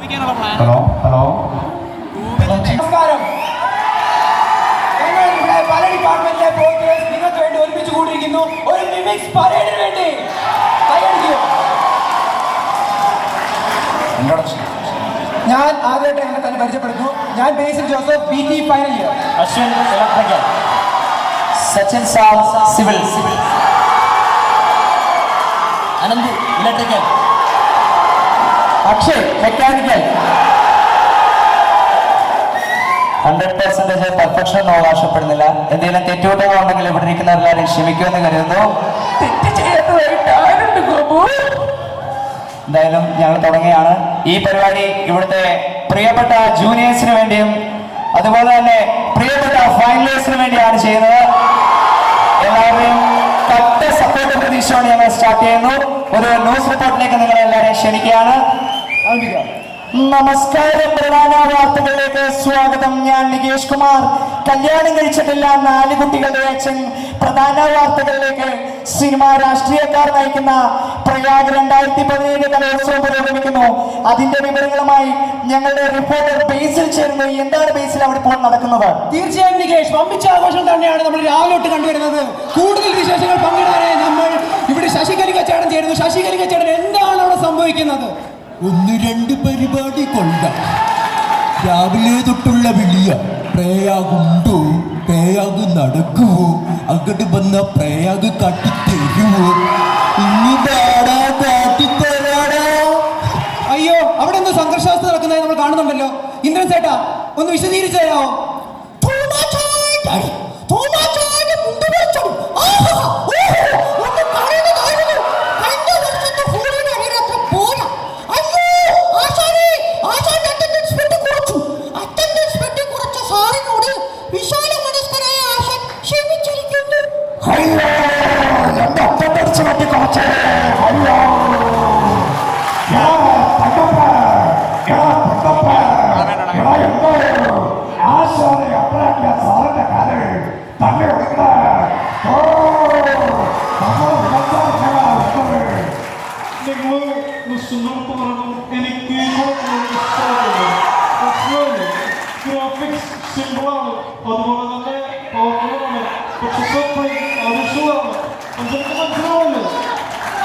Hello hello നമസ്കാരം. ഞങ്ങൾ ഇവിടെ പല ഡിപ്പാർട്ട്മെന്റിലെ പോസ്റ്റേഴ്സ് നിങ്ങൾക്ക് വേണ്ടി ഒരുമിച്ച് കൂടിയിരിക്കുന്നു ഒരു മിമിക്സ് പരേഡിന് വേണ്ടി. ഞാൻ ആദ്യമായിട്ട് എന്നെ തന്നെ പരിചയപ്പെടുന്നു. ഞാൻ Basil Joseph, BT final year. Ashwin electrical, Sachin Sal civil, Anant electrical, Akshay mechanical. 100% perfection ഒന്നും അവകാശപ്പെടുന്നില്ല. എന്തെങ്കിലും തെറ്റുകുറ്റങ്ങൾ ഉണ്ടെങ്കിൽ ഇവിടെ ഇരിക്കുന്നവരെല്ലാവരും ക്ഷമിക്കുമെന്ന് കരുതുന്നു. എന്തായാലും ഞങ്ങൾ തുടങ്ങിയാണ് ഈ പരിപാടി. ഇവിടുത്തെ പ്രിയപ്പെട്ട ജൂനിയേഴ്സിന് വേണ്ടിയും അതുപോലെ തന്നെ പ്രിയപ്പെട്ട ഫൈനലിസ്റ്റിന് വേണ്ടിയാണ് ചെയ്യുന്നത്. എല്ലാവരുടെയും കട്ട സപ്പോർട്ട് പ്രതീക്ഷയോടെ ഞങ്ങൾ സ്റ്റാർട്ട് ചെയ്യുന്നു. ഒരു ന്യൂസ് റിപ്പോർട്ടിലേക്ക് നിങ്ങൾ എല്ലാവരെയും ക്ഷണിക്കുകയാണ്. നമസ്കാരം. പ്രധാന വാർത്തകളിലേക്ക് സ്വാഗതം. ഞാൻ നികേഷ് കുമാർ. കല്യാണം കഴിച്ചിട്ടില്ല 4 കുട്ടികളുടെ അച്ഛൻ. പ്രധാന വാർത്തകളിലേക്ക്. സിനിമ രാഷ്ട്രീയക്കാർ നയിക്കുന്ന പ്രയാഗ് 2017 കലോത്സവം പുരോഗമിക്കുന്നു. അതിന്റെ വിവരങ്ങളുമായി ഞങ്ങളുടെ റിപ്പോർട്ടർ ബേസിൽ ചേരുന്നു. എന്താണ് ബേസിൽ അവിടെ ഇപ്പോൾ നടക്കുന്നത്? തീർച്ചയായും നികേഷ്, വമ്പിച്ച ആഘോഷം തന്നെയാണ് നമ്മൾ രാവിലെ തൊട്ട് കണ്ടുവരുന്നത്. കൂടുതൽ വിശേഷങ്ങൾ പങ്കിടാനായി നമ്മൾ ഇവിടെ ശശികലികച്ചേട്ടൻ ചേരുന്നു. ശശികലികച്ചേട്ടൻ, എന്താണ് അവിടെ സംഭവിക്കുന്നത്? 1-2 പരിപാടി കൊണ്ട രാവിലെ തൊട്ടുള്ള വിളിയ. പ്രയാഗുണ്ടോ, പ്രയാഗ് നടക്കുവോ, അങ്ങോട്ട് വന്ന പ്രയാഗ് കാട്ടിത്തരുവോ, ഇനി പാടാ കാട്ടിത്തരാടാ. അയ്യോ, അവിടെ ഒന്ന് സംഘർഷാവസ്ഥ നടക്കുന്നതായി നമ്മൾ കാണുന്നുണ്ടല്ലോ. ഇന്ദ്രൻ ചേട്ടാ, ഒന്ന് വിശദീകരിച്ചു തരാമോ?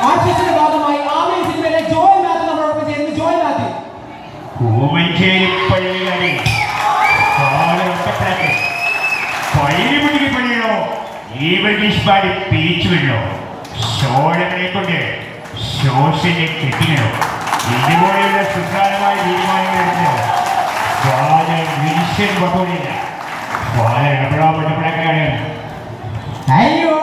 ആർട്ടിസ്റ്റിന്റെ ഭാഗമായി ആമേൻ സിനിമയിലെ ജോയ് മാത്യു നമ്മളോടൊപ്പം ചേരുന്നു. ജോയ് മാത്യു. പൂമഞ്ചേരിപ്പള്ളികളിൽ പള്ളി പിടിക്ക് പള്ളിയോ ഈ ബ്രിട്ടീഷ് പാടി പിരിച്ചു വിടണോ, ഷോഴകളെ കൊണ്ട് ഷോസിനെ കെട്ടിക്കണോ, ഇതുപോലെയുള്ള സുപ്രധാനമായ തീരുമാനങ്ങൾ എടുത്ത് ഫാദർ വിൻസെന്റ് കുഴപ്പമില്ല. ഫാദർ എപ്പോഴാണ് അയ്യോ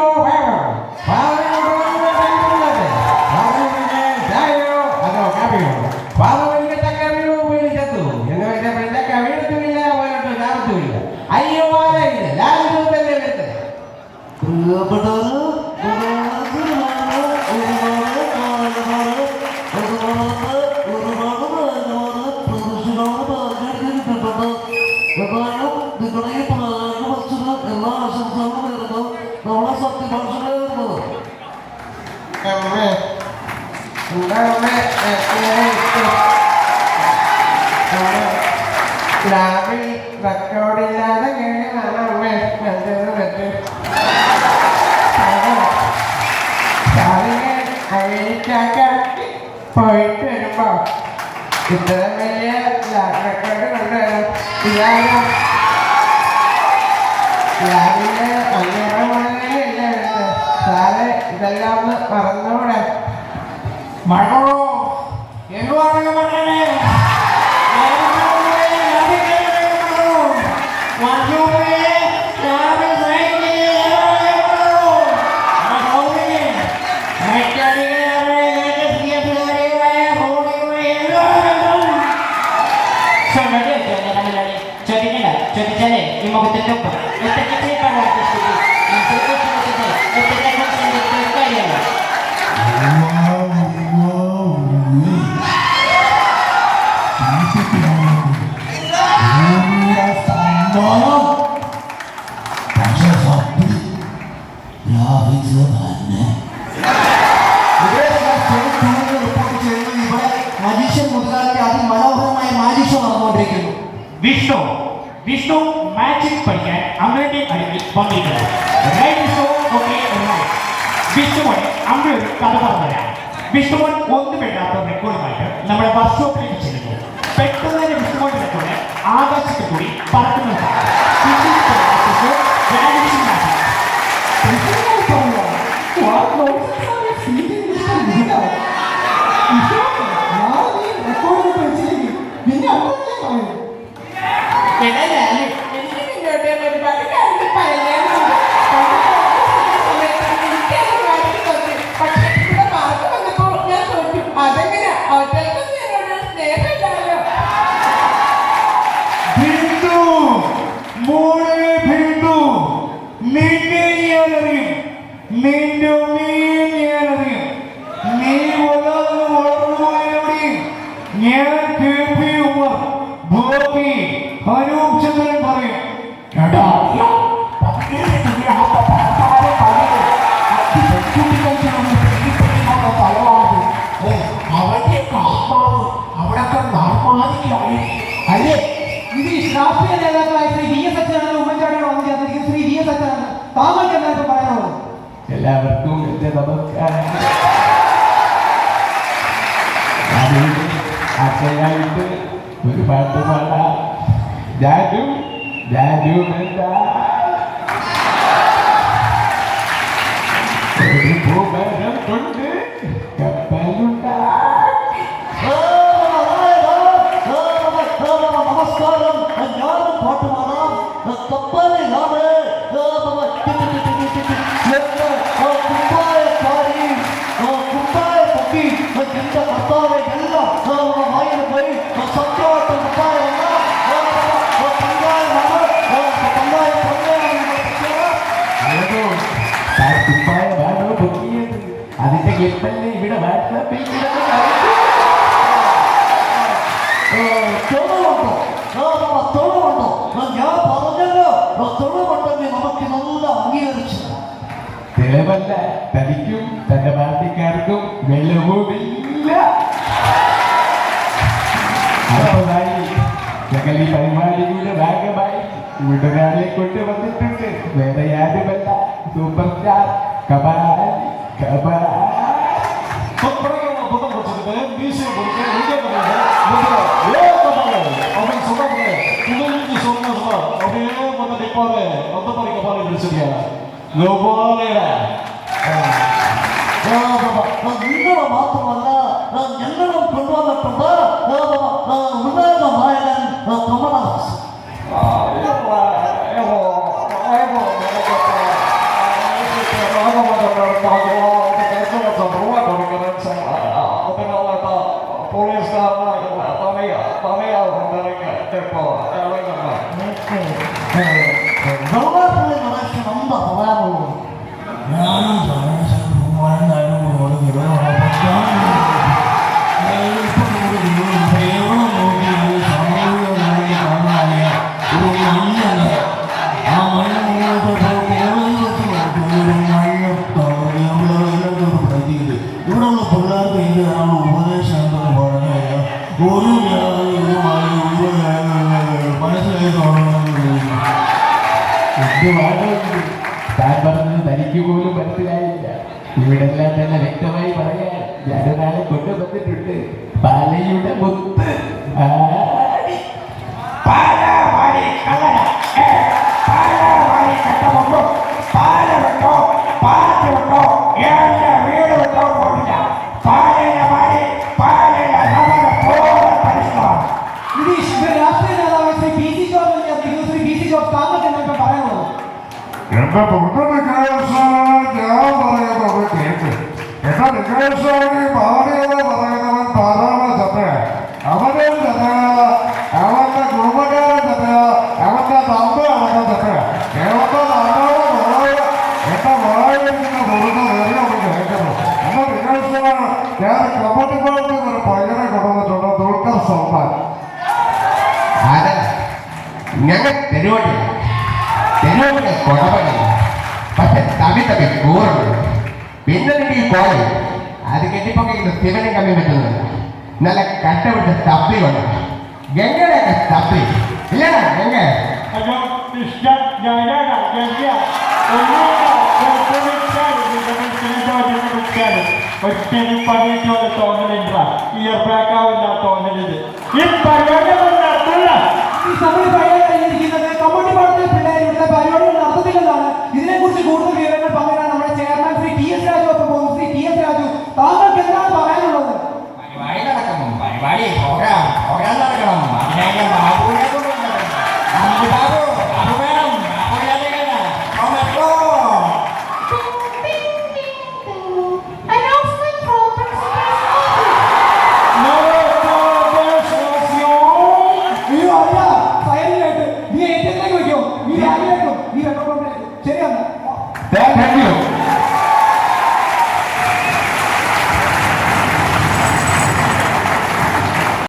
റെക്കോർഡില്ലാതെ പോയിട്ട് വരുമ്പോ ഇത്ര വലിയ റെക്കോർഡ് കൊണ്ടുവരും. രാവിലെ 12 മണിയില്ല സാറ് ഇതെല്ലാം ഒന്ന് മറന്നൂടെ? മഴോ എന്തുവാണെന്ന് പറയണേ. ചോദിച്ചാലേ ഈ മുഖത്തിന്റെ ഒപ്പം മജീഷ്യൻ മുതലാളി അതിമനോഹരമായ വന്നുകൊണ്ടിരിക്കുന്നു. വിഷ്ണു മാജിക് പഠിക്കാൻ അമ്മയുടെ അടുക്കിൽ വന്നിരിക്കുന്നു. വിഷ്ണുമോനെ അമ്മ ഒരു കഥ പറഞ്ഞുതരാം. വിഷ്ണുമോൻ ഒന്നും വേണ്ടാത്ത റെക്കോർഡുമായിട്ട് നമ്മുടെ വർക്ക്ഷോപ്പിലേക്ക് ചെല്ലുന്നു. പെട്ടെന്ന് തന്നെ വിഷ്ണുമോന്റെ റെക്കോർഡ് ആകാശത്തിൽ കൂടി പറക്കുന്നതാണ്. ഹനുചന്ദ്രൻ പറയും അല്ലേ ഇത് രാഷ്ട്രീയ നേതാക്കളായ ശ്രീ വി എസ് അച്ഛനാണ് ഉമ്മൻചാണ്ടിയോട് വന്നു ചേർന്നിരിക്കുന്നത്. ശ്രീ വി എസ് അച്ഛനാണ്. താങ്കൾക്ക് എന്താ ഇപ്പൊ പറയാനുള്ളത്? എല്ലാവർക്കും എന്റെ നമസ്കാരം. അച്ഛനായിട്ട് ഒരു പാട്ട് പാടാം. ഒരു ഭൂമരം കൊണ്ട് കപ്പലുണ്ടാക്കി. നമസ്കാരം. ഞാനും പാട്ട് പാടാം. കപ്പലിലാണ് എന്റെ കർത്താവെ എല്ലാം പോയി സത്യമായിട്ട് അതിന്റെ ക്ലിപ്പല്ലേ ഇവിടെ വാട്സാപ്പിൽ തൊഴുമുണ്ടോ? ഞാൻ പറഞ്ഞല്ലോ തൊഴുമുണ്ടെങ്കിൽ നമുക്ക് നല്ല അംഗീകരിച്ചു. തെളിവല്ല, തനിക്കും തന്റെ പാർട്ടിക്കാർക്കും വെളിവുമില്ല. അടുത്തതായി ഞങ്ങൾ ഈ പരിപാടിയുടെ ഭാഗമായി ഇവിടെ ഒരാളെ കൊണ്ടുവന്നിട്ടുണ്ട്. വേറെ ആരുമല്ല, സൂപ്പർ സ്റ്റാർ കമൽ. നിങ്ങളെ മാത്രമല്ല ഞങ്ങളും കൊണ്ടുവന്നിട്ടുണ്ട് ഉന്നത നായകൻ കമലഹാസൻ. ഇവിടെയുള്ള പിള്ളേർക്ക് ഇതിനാണ് ഉപദേശം എന്തെന്ന് പറഞ്ഞാൽ ഒരു മനസ്സിലായി താൻ പറഞ്ഞത് തനിക്ക് പോലും മനസ്സിലായില്ല. ഇവിടെ എല്ലാം തന്നെ വ്യക്തമായി പറയാൻ ഞാനൊരാളെ കൊണ്ടുവന്നിട്ടുണ്ട്. പാലയുടെ മുത്ത് രാഷ്ട്രീയ നേതാവ് Shri P C George Shri P C George താങ്കൾക്ക് എന്താ ഇപ്പൊ പറയാനുള്ളത്? എന്റെ പൊട്ടന് ഞാൻ പറയുന്നത് കേട്ട് എന്റെ നികേഷാണ് ഭാര്യയെന്ന് പറയുന്നവൻ ധാരാളം ചത്തയ അവനെ ചത്തയ അവന്റെ കുടുംബക്കാരൻ ചത്തയ അവന്റെ തമ്പ അടക്കം ചത്തയ കേരളത്തെ എന്റെ വായിലിരിക്കുന്ന കൊടുക്കുന്ന വേറെ അവൻ കേൾക്കുന്നു. എന്റെ നികേഷാണ് ഞാൻ കമ്മട്ടിപ്പാളത്തിൽ ഒരു പയ്യനെ കൊണ്ടുവന്നിട്ടുണ്ട്, ദുൽഖർ സൽമാൻ. ഞങ്ങൾ തെരുവോട്ടില്ല, തെരുവോട്ടിലെ കൊടപണില്ല, പക്ഷെ തവി കൂറുണ്ട്. പിന്നെ ഈ കോളി അത് കെട്ടിപ്പൊക്കെ സ്ഥിവനും കമ്മി പറ്റുന്നില്ല. നല്ല കട്ടപിടിച്ച തപ്പി കൊണ്ട് ഗംഗയുടെയൊക്കെ തപ്പി ഇല്ലടാ ഗംഗ. അയ്യോ കൃഷ്ണ ഞാനാണ് ഗംഗ ഒറ്റയ്ക്ക് പണിയിട്ടുള്ള തോന്നലില്ല ഇയർബ്രാക്കാവില്ല തോന്നലിത് ഈ പരിപാടി നടത്തില്ല. നമ്മൾ പറയാൻ കഴിഞ്ഞിരിക്കുന്നത് കമ്മ്യൂണിറ്റി പാടത്തിലെ പിള്ളേർ ഇവിടുത്തെ പരിപാടികൾ നടത്തുന്നില്ലെന്നാണ്. ഇതിനെക്കുറിച്ച് കൂടുതൽ വിവരങ്ങൾ പങ്കിടാൻ നമ്മുടെ chairman Shri T S Raju ഒപ്പം പോകുന്നു. ശ്രീ ടി എസ് രാജു, താങ്കൾക്ക് എന്താണ് പറയാനുള്ളത്? പരിപാടി നടക്കണം, പരിപാടി പ്രോഗ്രാം നടക്കണം. അതിനായി ബാബുവിനെ കൊണ്ടുവന്നിട്ടുണ്ട്. ബാബു